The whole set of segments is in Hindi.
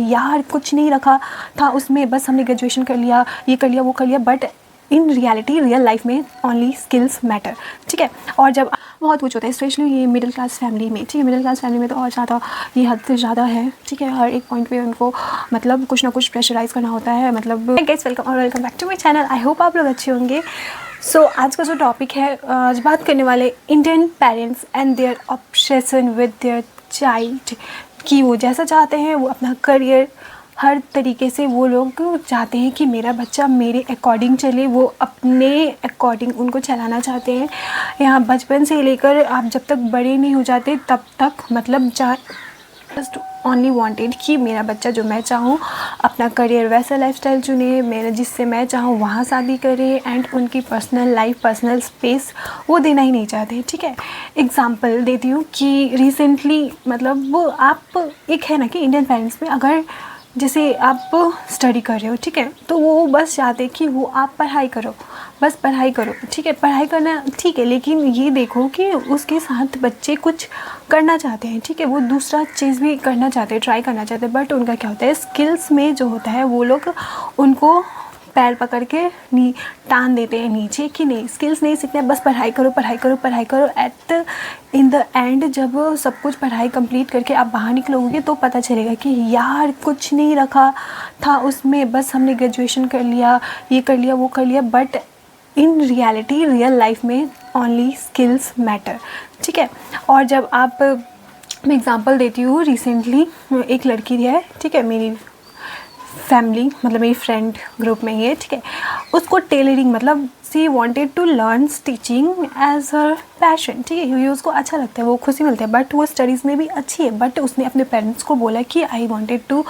यार कुछ नहीं रखा था उसमें, बस हमने ग्रेजुएशन कर लिया, ये कर लिया, वो कर लिया, but in reality real life में ओनली स्किल्स मैटर, ठीक है। और जब बहुत कुछ होता है, स्पेशली ये मिडिल क्लास फैमिली में, ठीक है, मिडिल क्लास फैमिली में तो और ज़्यादा ये हद से ज़्यादा है, ठीक है। हर एक पॉइंट पे उनको मतलब कुछ ना कुछ प्रेशराइज़ करना होता है। मतलब गाइस, वेलकम और welcome back to my channel. I hope आप लोग अच्छे होंगे। सो आज का जो टॉपिक है, आज बात करने वाले Indian parents and their obsession with their child, कि वो जैसा चाहते हैं वो अपना करियर हर तरीके से वो लोग चाहते हैं कि मेरा बच्चा मेरे अकॉर्डिंग चले, वो अपने अकॉर्डिंग उनको चलाना चाहते हैं। यहाँ बचपन से लेकर आप जब तक बड़े नहीं हो जाते तब तक मतलब जस्ट ओनली वांटेड कि मेरा बच्चा जो मैं चाहूँ अपना करियर वैसा लाइफस्टाइल चुने, मेरा जिससे मैं चाहूँ वहाँ शादी करे, एंड उनकी पर्सनल लाइफ पर्सनल स्पेस वो देना ही नहीं चाहते, ठीक है। एग्जांपल देती हूँ कि रिसेंटली मतलब वो आप एक है ना कि इंडियन पेरेंट्स में अगर जैसे आप स्टडी कर रहे हो, ठीक है, तो वो बस चाहते कि वो आप पढ़ाई करो, बस पढ़ाई करो, ठीक है, पढ़ाई करना ठीक है, लेकिन ये देखो कि उसके साथ बच्चे कुछ करना चाहते हैं, ठीक है, वो दूसरा चीज़ भी करना चाहते हैं, ट्राई करना चाहते हैं, बट उनका क्या होता है, स्किल्स में जो होता है वो लोग उनको पैर पकड़ के टान देते हैं नीचे कि नहीं स्किल्स नहीं सीखना है, बस पढ़ाई करो, पढ़ाई करो, पढ़ाई करो। एट इन द एंड जब सब कुछ पढ़ाई कंप्लीट करके आप बाहर निकलोगे तो पता चलेगा कि यार कुछ नहीं रखा था उसमें, बस हमने ग्रेजुएशन कर लिया, ये कर लिया, वो कर लिया, but in reality real life में ओनली स्किल्स मैटर, ठीक है। और जब आप, मैं एग्ज़ाम्पल देती हूँ, रिसेंटली एक लड़की है, ठीक है, मेरी फैमिली मतलब मेरी फ्रेंड ग्रुप में ही है, ठीक है, उसको टेलरिंग मतलब she wanted to learn stitching as her passion, ठीक है, ये उसको अच्छा लगता है, वो खुशी मिलती है, बट वो स्टडीज़ में भी अच्छी है, बट उसने अपने पेरेंट्स को बोला कि I wanted to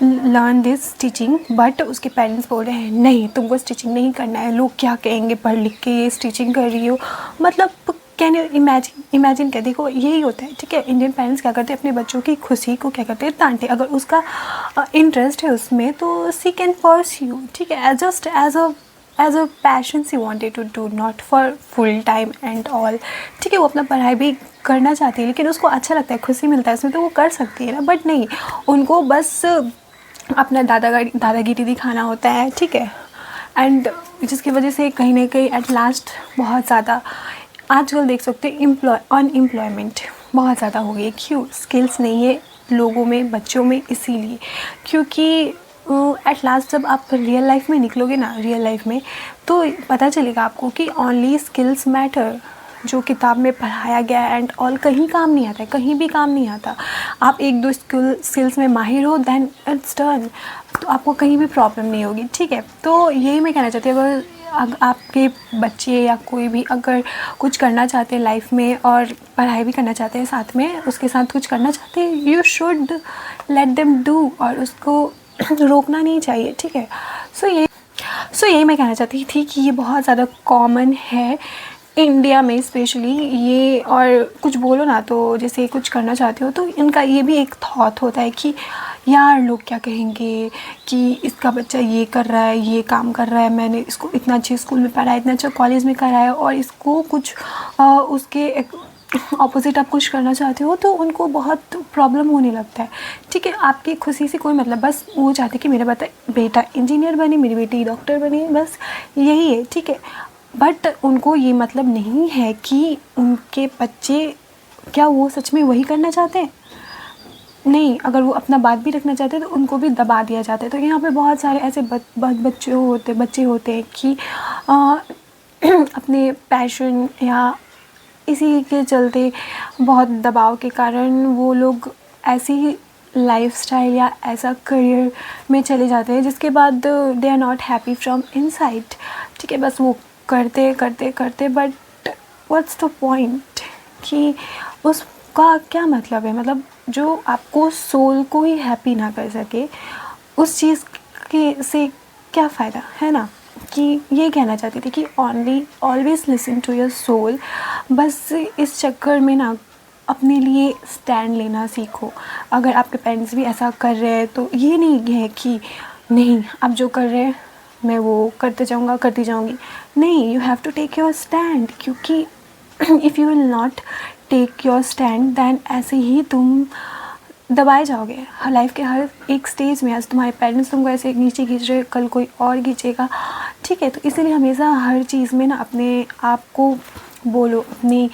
learn this stitching, but उसके पेरेंट्स बोल रहे हैं नहीं तुमको स्टिचिंग नहीं करना है, लोग क्या कहेंगे पढ़ लिख के ये स्टिचिंग कर रही हो। मतलब कैन यू इमेजिन कर, देखो यही होता है, ठीक है। इंडियन पेरेंट्स क्या करते हैं, अपने बच्चों की खुशी को क्या करते हैं, डांटे। अगर उसका इंटरेस्ट है उसमें तो सी कैन परस्यू, ठीक है, just as a passion she wanted to do, not for full time and all, ठीक है। वो अपना पढ़ाई भी करना चाहती है लेकिन उसको अच्छा लगता है, खुशी मिलता है उसमें, तो वो कर सकती है ना, बट नहीं, उनको बस अपना दादागिरी दिखाना होता है, ठीक है। एंड जिसकी वजह से कहीं ना कहीं एट लास्ट बहुत ज़्यादा आजकल देख सकते हैं अनएम्प्लॉयमेंट बहुत ज़्यादा हो गई है। क्यों? स्किल्स नहीं है लोगों में, बच्चों में, इसीलिए क्योंकि एट लास्ट जब आप रियल लाइफ में निकलोगे ना, रियल लाइफ में, तो पता चलेगा आपको कि ओनली स्किल्स मैटर। जो किताब में पढ़ाया गया एंड ऑल कहीं काम नहीं आता है, कहीं भी काम नहीं आता। आप एक दो स्किल्स में माहिर हो देन इट्स डन, तो आपको कहीं भी प्रॉब्लम नहीं होगी, ठीक है। तो यही मैं कहना चाहती हूँ, अगर आपके बच्चे या कोई भी अगर कुछ करना चाहते हैं लाइफ में और पढ़ाई भी करना चाहते हैं साथ में, उसके साथ कुछ करना चाहते हैं, you should let them do, और उसको रोकना नहीं चाहिए, ठीक है। सो यही मैं कहना चाहती थी कि ये बहुत ज़्यादा कॉमन है इंडिया में स्पेशली ये। और कुछ बोलो ना तो जैसे कुछ करना चाहते हो तो इनका ये भी एक थॉट होता है कि यार लोग क्या कहेंगे कि इसका बच्चा ये कर रहा है, ये काम कर रहा है, मैंने इसको इतना अच्छे स्कूल में पढ़ाया, इतना अच्छा कॉलेज में कराया, और इसको कुछ उसके ऑपोजिट आप कुछ करना चाहते हो तो उनको बहुत प्रॉब्लम होने लगता है, ठीक है। आपकी खुशी से कोई मतलब, बस वो चाहते कि मेरा बेटा इंजीनियर बने, मेरी बेटी डॉक्टर बने, बस यही है, ठीक है। बट उनको ये मतलब नहीं है कि उनके बच्चे क्या वो सच में वही करना चाहते हैं, नहीं। अगर वो अपना बात भी रखना चाहते हैं तो उनको भी दबा दिया जाता है। तो यहाँ पे बहुत सारे ऐसे बच्चे होते हैं कि अपने पैशन या इसी के चलते बहुत दबाव के कारण वो लोग ऐसी लाइफस्टाइल या ऐसा करियर में चले जाते हैं जिसके बाद they are not happy from inside, ठीक है। बस वो करते करते करते, बट व्हाट्स द पॉइंट कि उसका क्या मतलब है, मतलब जो आपको सोल को ही हैप्पी ना कर सके उस चीज़ के से क्या फ़ायदा है ना। कि ये कहना चाहती थी कि always listen to your soul. बस इस चक्कर में ना अपने लिए स्टैंड लेना सीखो। अगर आपके पेरेंट्स भी ऐसा कर रहे हैं तो ये नहीं है कि नहीं आप जो कर रहे हैं मैं वो करते जाऊँगा, करती जाऊँगी, नहीं, you have to take your stand. क्योंकि if you will not take your stand then ऐसे ही तुम दबाए जाओगे लाइफ के हर एक स्टेज में। आज तुम्हारे पेरेंट्स तुमको ऐसे नीचे खींच रहे, कल कोई और खींचेगा, ठीक है। तो इसीलिए हमेशा हर चीज़ में ना अपने आप को बोलो, अपनी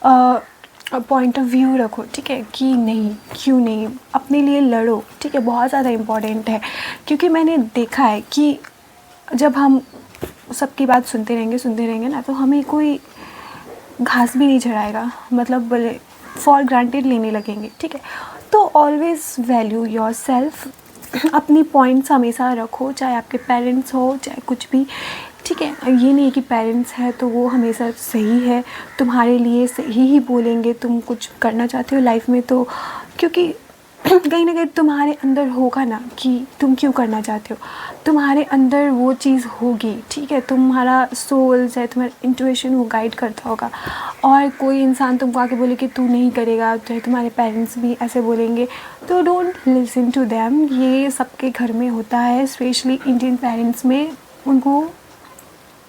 पॉइंट ऑफ व्यू रखो, ठीक है, कि नहीं, क्यों नहीं, अपने लिए लड़ो, ठीक है। बहुत ज़्यादा इम्पॉर्टेंट है, क्योंकि मैंने देखा है कि जब हम सबकी बात सुनते रहेंगे ना, तो हमें कोई घास भी नहीं चढ़ाएगा, मतलब बोले फॉर ग्रांटेड लेने लगेंगे, ठीक है। तो ऑलवेज़ वैल्यू योर सेल्फ, अपनी पॉइंट्स हमेशा रखो, चाहे आपके पेरेंट्स हो चाहे कुछ भी, ठीक है। ये नहीं कि पेरेंट्स है तो वो हमेशा सही है, तुम्हारे लिए सही ही बोलेंगे। तुम कुछ करना चाहते हो लाइफ में तो, क्योंकि कहीं ना कहीं तुम्हारे अंदर होगा ना कि तुम क्यों करना चाहते हो, तुम्हारे अंदर वो चीज़ होगी, ठीक है। तुम्हारा सोल चाहे तुम्हारा इंट्यूशन वो गाइड करता होगा। और कोई इंसान तुमको आके बोले कि तू नहीं करेगा, चाहे तुम्हारे पेरेंट्स भी ऐसे बोलेंगे, तो डोंट लिसन टू देम। ये सबके घर में होता है, स्पेशली इंडियन पेरेंट्स में। उनको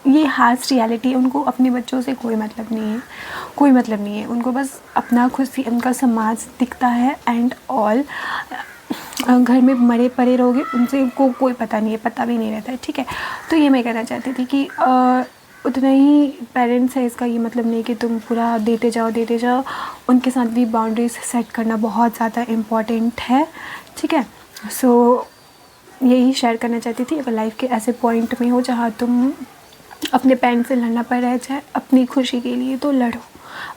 ये हार्श रियलिटी है, उनको अपने बच्चों से कोई मतलब नहीं है, कोई मतलब नहीं है। उनको बस अपना खुशी, उनका समाज दिखता है एंड ऑल। घर में मरे पड़े रहोगे, उनसे को कोई पता नहीं है, पता भी नहीं रहता है, ठीक है। तो ये मैं कहना चाहती थी कि उतना ही पेरेंट्स है, इसका ये मतलब नहीं कि तुम पूरा देते जाओ। उनके साथ भी बाउंड्रीज सेट करना बहुत ज़्यादा इम्पॉर्टेंट है, ठीक है। सो यही शेयर करना चाहती थी। अगर लाइफ के ऐसे पॉइंट में हो जहाँ तुम अपने पेरेंट्स से लड़ना पड़ रहा है, चाहे अपनी खुशी के लिए, तो लड़ो।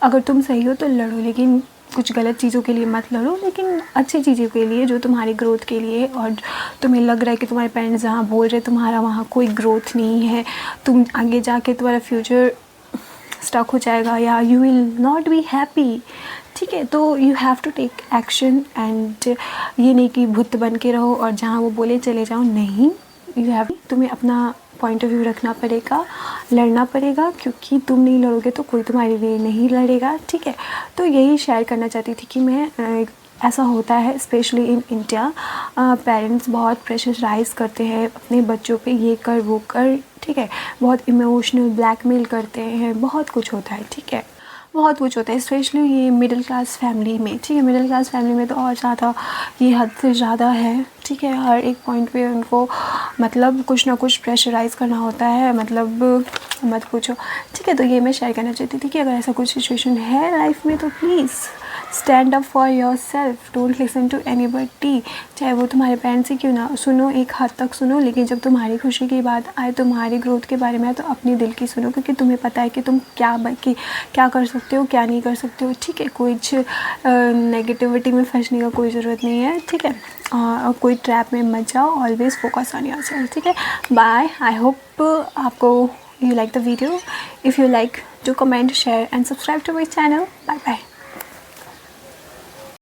अगर तुम सही हो तो लड़ो, लेकिन कुछ गलत चीज़ों के लिए मत लड़ो, लेकिन अच्छी चीज़ों के लिए जो तुम्हारी ग्रोथ के लिए। और तुम्हें लग रहा है कि तुम्हारे पेरेंट्स जहाँ बोल रहे तुम्हारा वहाँ कोई ग्रोथ नहीं है, तुम आगे जाके तुम्हारा फ्यूचर स्टक हो जाएगा या you will not be happy, ठीक है। तो you have to take action and ये नहीं कि भूत बन के रहो और जहाँ वो बोले चले जाओ, नहीं। यू हैव, तुम्हें अपना पॉइंट ऑफ व्यू रखना पड़ेगा, लड़ना पड़ेगा, क्योंकि तुम नहीं लड़ोगे तो कोई तुम्हारे लिए नहीं लड़ेगा, ठीक है। तो यही शेयर करना चाहती थी कि मैं ऐसा होता है स्पेशली इन इंडिया, पेरेंट्स बहुत प्रेशराइज करते हैं अपने बच्चों पे, ये कर वो कर, ठीक है। बहुत इमोशनल ब्लैकमेल करते हैं, बहुत कुछ होता है, ठीक है, बहुत कुछ होता है। स्पेशली ये मिडिल क्लास फैमिली में, ठीक है। मिडिल क्लास फैमिली में तो और ज़्यादा, ये हद से ज़्यादा है, ठीक है। हर एक पॉइंट पे उनको मतलब कुछ ना कुछ प्रेशराइज़ करना होता है, मतलब मत पूछो, ठीक है। तो ये मैं शेयर करना चाहती थी कि अगर ऐसा कुछ सिचुएशन है लाइफ में तो please stand up for yourself, don't listen to anybody, चाहे वो तुम्हारे पेरेंट्स ही क्यों ना। सुनो, एक हद तक सुनो, लेकिन जब तुम्हारी खुशी की बात आए, तुम्हारी ग्रोथ के बारे में आए, तो अपने दिल की सुनो, क्योंकि तुम्हें पता है कि तुम क्या कर सकते हो, क्या नहीं कर सकते हो, ठीक है। कुछ नेगेटिविटी में फंसने का कोई ज़रूरत नहीं है, ठीक है। और कोई ट्रैप में मत जाओ, ऑलवेज फोकस ऑन योरसेल्फ, ठीक है। बाय, आई होप आपको you like the video. If you like, do comment, share and subscribe to my channel. Bye bye.